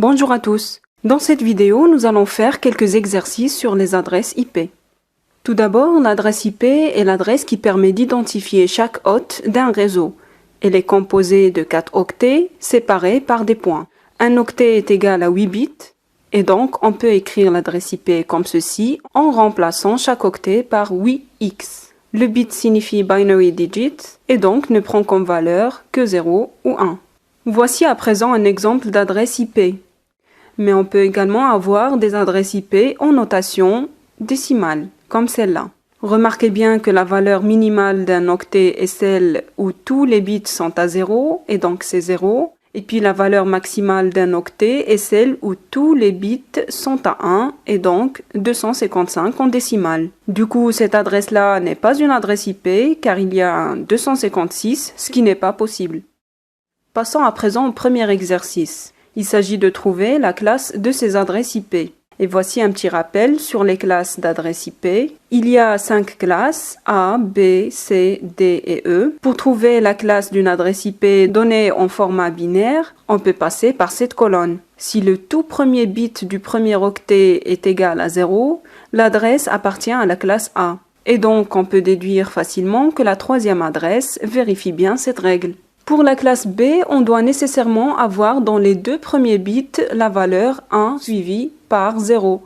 Bonjour à tous. Dans cette vidéo, nous allons faire quelques exercices sur les adresses IP. Tout d'abord, l'adresse IP est l'adresse qui permet d'identifier chaque hôte d'un réseau. Elle est composée de 4 octets séparés par des points. Un octet est égal à 8 bits et donc on peut écrire l'adresse IP comme ceci en remplaçant chaque octet par 8x. Le bit signifie binary digit et donc ne prend comme valeur que 0 ou 1. Voici à présent un exemple d'adresse IP. Mais on peut également avoir des adresses IP en notation décimale, comme celle-là. Remarquez bien que la valeur minimale d'un octet est celle où tous les bits sont à 0, et donc c'est 0. Et puis la valeur maximale d'un octet est celle où tous les bits sont à 1, et donc 255 en décimale. Du coup, cette adresse-là n'est pas une adresse IP, car il y a un 256, ce qui n'est pas possible. Passons à présent au premier exercice. Il s'agit de trouver la classe de ces adresses IP. Et voici un petit rappel sur les classes d'adresses IP. Il y a 5 classes A, B, C, D et E. Pour trouver la classe d'une adresse IP donnée en format binaire, on peut passer par cette colonne. Si le tout premier bit du premier octet est égal à 0, l'adresse appartient à la classe A. Et donc on peut déduire facilement que la troisième adresse vérifie bien cette règle. Pour la classe B, on doit nécessairement avoir dans les deux premiers bits la valeur 1 suivie par 0.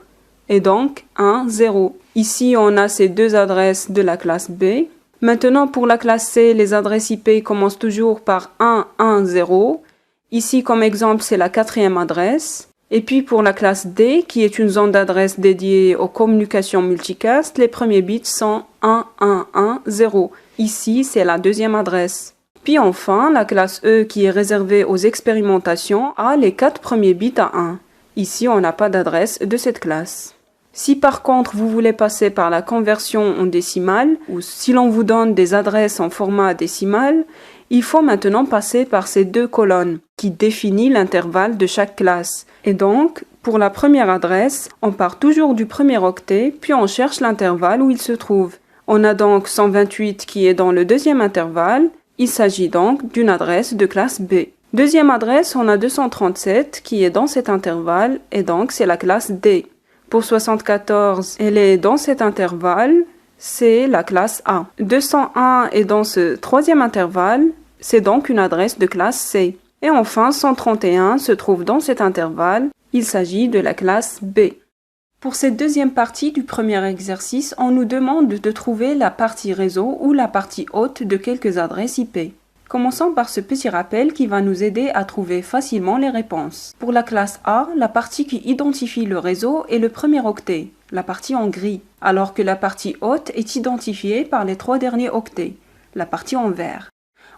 Et donc 1, 0. Ici, on a ces deux adresses de la classe B. Maintenant, pour la classe C, les adresses IP commencent toujours par 1, 1, 0. Ici, comme exemple, c'est la quatrième adresse. Et puis pour la classe D, qui est une zone d'adresse dédiée aux communications multicast, les premiers bits sont 1, 1, 1, 0. Ici, c'est la deuxième adresse. Puis enfin, la classe E qui est réservée aux expérimentations a les 4 premiers bits à 1. Ici, on n'a pas d'adresse de cette classe. Si par contre vous voulez passer par la conversion en décimale, ou si l'on vous donne des adresses en format décimal, il faut maintenant passer par ces deux colonnes qui définissent l'intervalle de chaque classe. Et donc, pour la première adresse, on part toujours du premier octet, puis on cherche l'intervalle où il se trouve. On a donc 128 qui est dans le deuxième intervalle. Il s'agit donc d'une adresse de classe B. Deuxième adresse, on a 237 qui est dans cet intervalle et donc c'est la classe D. Pour 74, elle est dans cet intervalle, c'est la classe A. 201 est dans ce troisième intervalle, c'est donc une adresse de classe C. Et enfin, 131 se trouve dans cet intervalle, il s'agit de la classe B. Pour cette deuxième partie du premier exercice, on nous demande de trouver la partie réseau ou la partie hôte de quelques adresses IP. Commençons par ce petit rappel qui va nous aider à trouver facilement les réponses. Pour la classe A, la partie qui identifie le réseau est le premier octet, la partie en gris, alors que la partie hôte est identifiée par les 3 derniers octets, la partie en vert.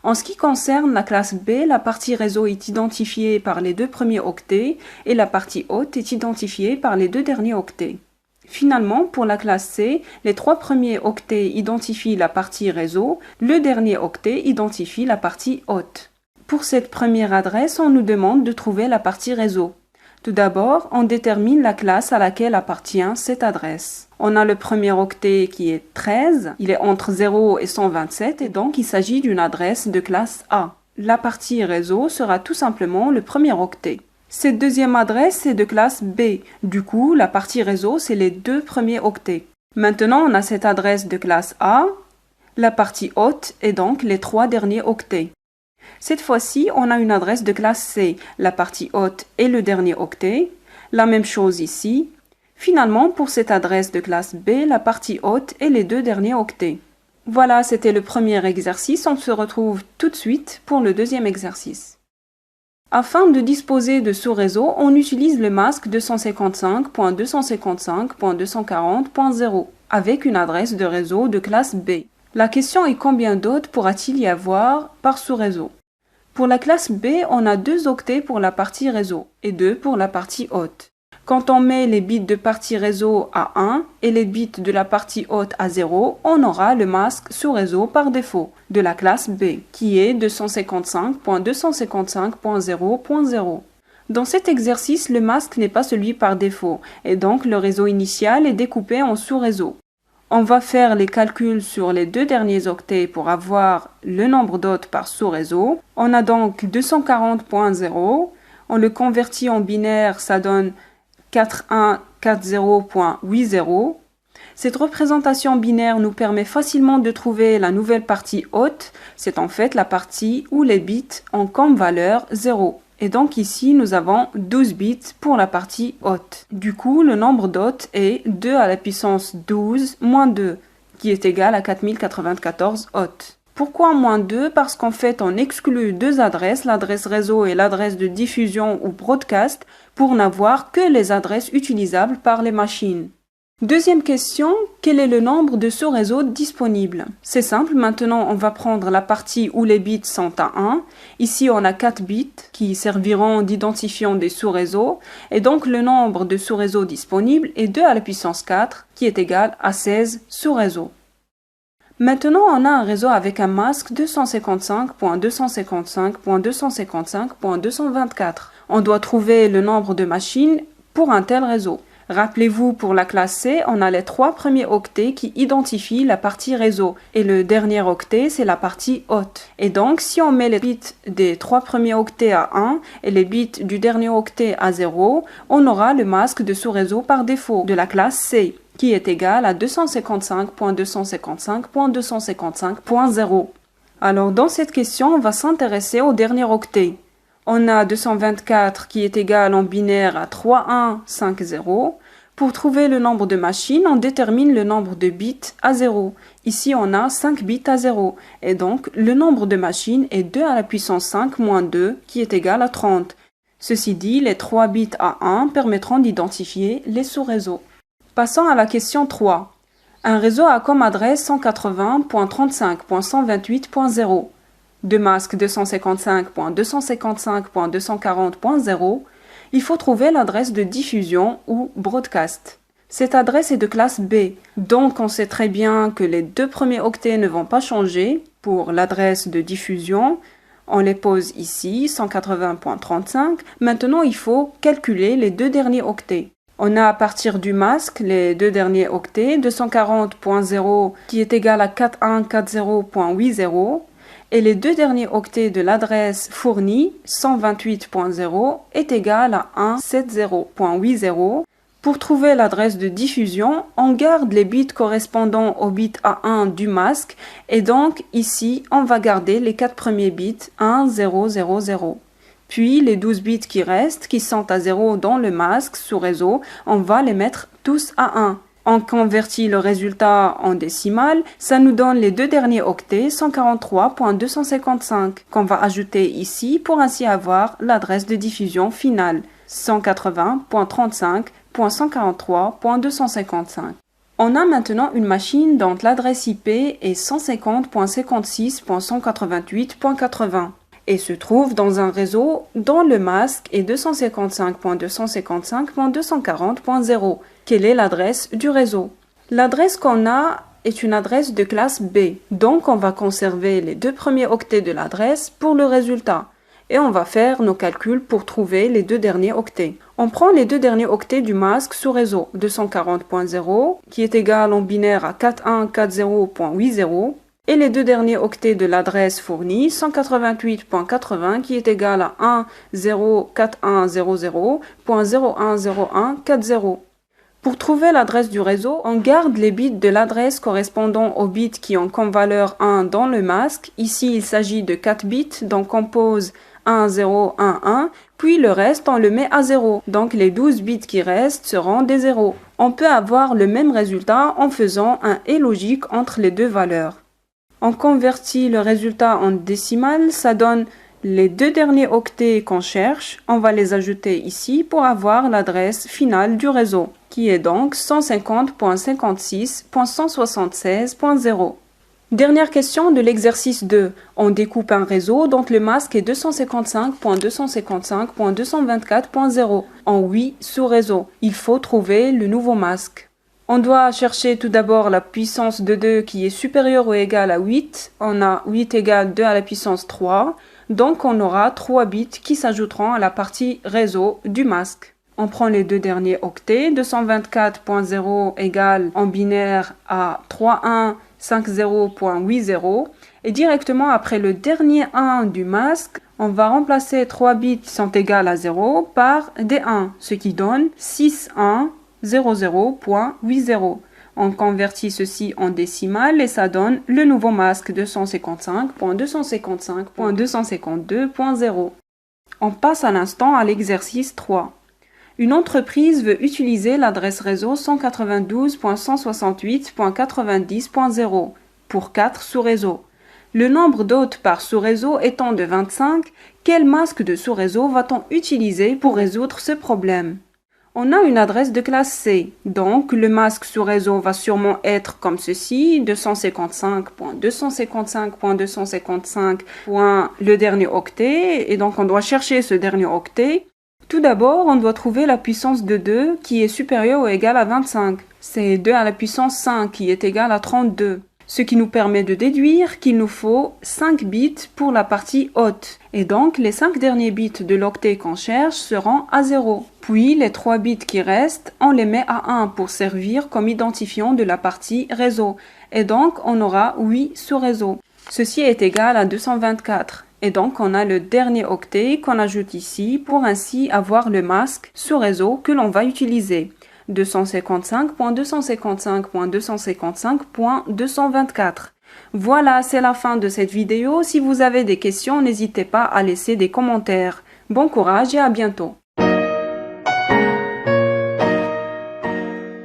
En ce qui concerne la classe B, la partie réseau est identifiée par les 2 premiers octets et la partie hôte est identifiée par les 2 derniers octets. Finalement, pour la classe C, les 3 premiers octets identifient la partie réseau, le dernier octet identifie la partie hôte. Pour cette première adresse, on nous demande de trouver la partie réseau. Tout d'abord, on détermine la classe à laquelle appartient cette adresse. On a le premier octet qui est 13, il est entre 0 et 127 et donc il s'agit d'une adresse de classe A. La partie réseau sera tout simplement le premier octet. Cette deuxième adresse est de classe B, du coup la partie réseau c'est les 2 premiers octets. Maintenant on a cette adresse de classe A, la partie hôte est donc les 3 derniers octets. Cette fois-ci, on a une adresse de classe C, la partie hôte et le dernier octet. La même chose ici. Finalement, pour cette adresse de classe B, la partie hôte et les 2 derniers octets. Voilà, c'était le premier exercice. On se retrouve tout de suite pour le deuxième exercice. Afin de disposer de sous-réseau, on utilise le masque 255.255.240.0 avec une adresse de réseau de classe B. La question est combien d'hôtes pourra-t-il y avoir par sous-réseau? Pour la classe B, on a 2 octets pour la partie réseau et 2 pour la partie hôte. Quand on met les bits de partie réseau à 1 et les bits de la partie hôte à 0, on aura le masque sous-réseau par défaut de la classe B, qui est 255.255.0.0. Dans cet exercice, le masque n'est pas celui par défaut, et donc le réseau initial est découpé en sous-réseaux. On va faire les calculs sur les 2 derniers octets pour avoir le nombre d'hôtes par sous-réseau. On a donc 240.0 On le convertit en binaire, ça donne 4140.80. Cette représentation binaire nous permet facilement de trouver la nouvelle partie haute. C'est en fait la partie où les bits ont comme valeur 0. Et donc ici, nous avons 12 bits pour la partie haute. Du coup, le nombre d'hôtes est 2 à la puissance 12 moins 2, qui est égal à 4094 hôtes. Pourquoi moins 2? Parce qu'en fait, on exclut deux adresses, l'adresse réseau et l'adresse de diffusion ou broadcast, pour n'avoir que les adresses utilisables par les machines. Deuxième question, quel est le nombre de sous-réseaux disponibles? C'est simple, maintenant on va prendre la partie où les bits sont à 1. Ici on a 4 bits qui serviront d'identifiant des sous-réseaux et donc le nombre de sous-réseaux disponibles est 2 à la puissance 4 qui est égal à 16 sous-réseaux. Maintenant on a un réseau avec un masque 255.255.255.224. On doit trouver le nombre de machines pour un tel réseau. Rappelez-vous, pour la classe C, on a les 3 premiers octets qui identifient la partie réseau et le dernier octet, c'est la partie haute. Et donc, si on met les bits des 3 premiers octets à 1 et les bits du dernier octet à 0, on aura le masque de sous-réseau par défaut de la classe C, qui est égal à 255.255.255.0. Alors, dans cette question, on va s'intéresser au dernier octet. On a 224 qui est égal en binaire à 3150. Pour trouver le nombre de machines, on détermine le nombre de bits à 0. Ici, on a 5 bits à 0. Et donc, le nombre de machines est 2 à la puissance 5 moins 2 qui est égal à 30. Ceci dit, les 3 bits à 1 permettront d'identifier les sous-réseaux. Passons à la question 3. Un réseau a comme adresse 180.35.128.0. de masque 255.255.240.0, il faut trouver l'adresse de diffusion ou broadcast. Cette adresse est de classe B, donc on sait très bien que les deux premiers octets ne vont pas changer. Pour l'adresse de diffusion, on les pose ici, 180.35. Maintenant, il faut calculer les deux derniers octets. On a à partir du masque les deux derniers octets, 240.0 qui est égal à 4140.80, et les deux derniers octets de l'adresse fournie, 128.0, est égal à 170.80. Pour trouver l'adresse de diffusion, on garde les bits correspondant au bit A1 du masque, et donc ici, on va garder les 4 premiers bits 1, 0, 0, 0. Puis les 12 bits qui restent, qui sont à 0 dans le masque sous réseau, on va les mettre tous à 1. On convertit le résultat en décimale, ça nous donne les deux derniers octets, 143.255, qu'on va ajouter ici pour ainsi avoir l'adresse de diffusion finale, 180.35.143.255. On a maintenant une machine dont l'adresse IP est 150.56.188.80 et se trouve dans un réseau dont le masque est 255.255.240.0. Quelle est l'adresse du réseau? L'adresse qu'on a est une adresse de classe B, donc on va conserver les deux premiers octets de l'adresse pour le résultat. Et on va faire nos calculs pour trouver les deux derniers octets. On prend les deux derniers octets du masque sous réseau, 240.0, qui est égal en binaire à 4140.80, et les deux derniers octets de l'adresse fournie, 188.80, qui est égal à 104100.010140. Pour trouver l'adresse du réseau, on garde les bits de l'adresse correspondant aux bits qui ont comme valeur 1 dans le masque. Ici, il s'agit de 4 bits, donc on pose 1, 0, 1, 1, puis le reste, on le met à 0. Donc les 12 bits qui restent seront des 0. On peut avoir le même résultat en faisant un et logique entre les deux valeurs. On convertit le résultat en décimale, ça donne les deux derniers octets qu'on cherche. On va les ajouter ici pour avoir l'adresse finale du réseau, qui est donc 150.56.176.0. Dernière question de l'exercice 2. On découpe un réseau dont le masque est 255.255.224.0 en 8 sous-réseaux. Il faut trouver le nouveau masque. On doit chercher tout d'abord la puissance de 2 qui est supérieure ou égale à 8. On a 8 égale 2 à la puissance 3. Donc on aura 3 bits qui s'ajouteront à la partie réseau du masque. On prend les deux derniers octets, 224.0 égale en binaire à 3150.80 et directement après le dernier 1 du masque, On va remplacer 3 bits qui sont égales à 0 par des 1, ce qui donne 6100.80. On convertit ceci en décimales et ça donne le nouveau masque 255.255.252.0. On passe à l'instant à l'exercice 3. Une entreprise veut utiliser l'adresse réseau 192.168.90.0 pour 4 sous-réseaux. Le nombre d'hôtes par sous-réseau étant de 25, quel masque de sous-réseau va-t-on utiliser pour résoudre ce problème? On a une adresse de classe C, donc le masque sous-réseau va sûrement être comme ceci, 255.255.255. Le dernier octet, et donc on doit chercher ce dernier octet. Tout d'abord, on doit trouver la puissance de 2 qui est supérieure ou égale à 25. C'est 2 à la puissance 5 qui est égale à 32. Ce qui nous permet de déduire qu'il nous faut 5 bits pour la partie haute. Et donc, les 5 derniers bits de l'octet qu'on cherche seront à 0. Puis, les 3 bits qui restent, on les met à 1 pour servir comme identifiant de la partie réseau. Et donc, on aura 8 sous-réseaux. Ceci est égal à 224. Et donc, on a le dernier octet qu'on ajoute ici pour ainsi avoir le masque sous-réseau que l'on va utiliser. 255.255.255.224. Voilà, c'est la fin de cette vidéo. Si vous avez des questions, n'hésitez pas à laisser des commentaires. Bon courage et à bientôt.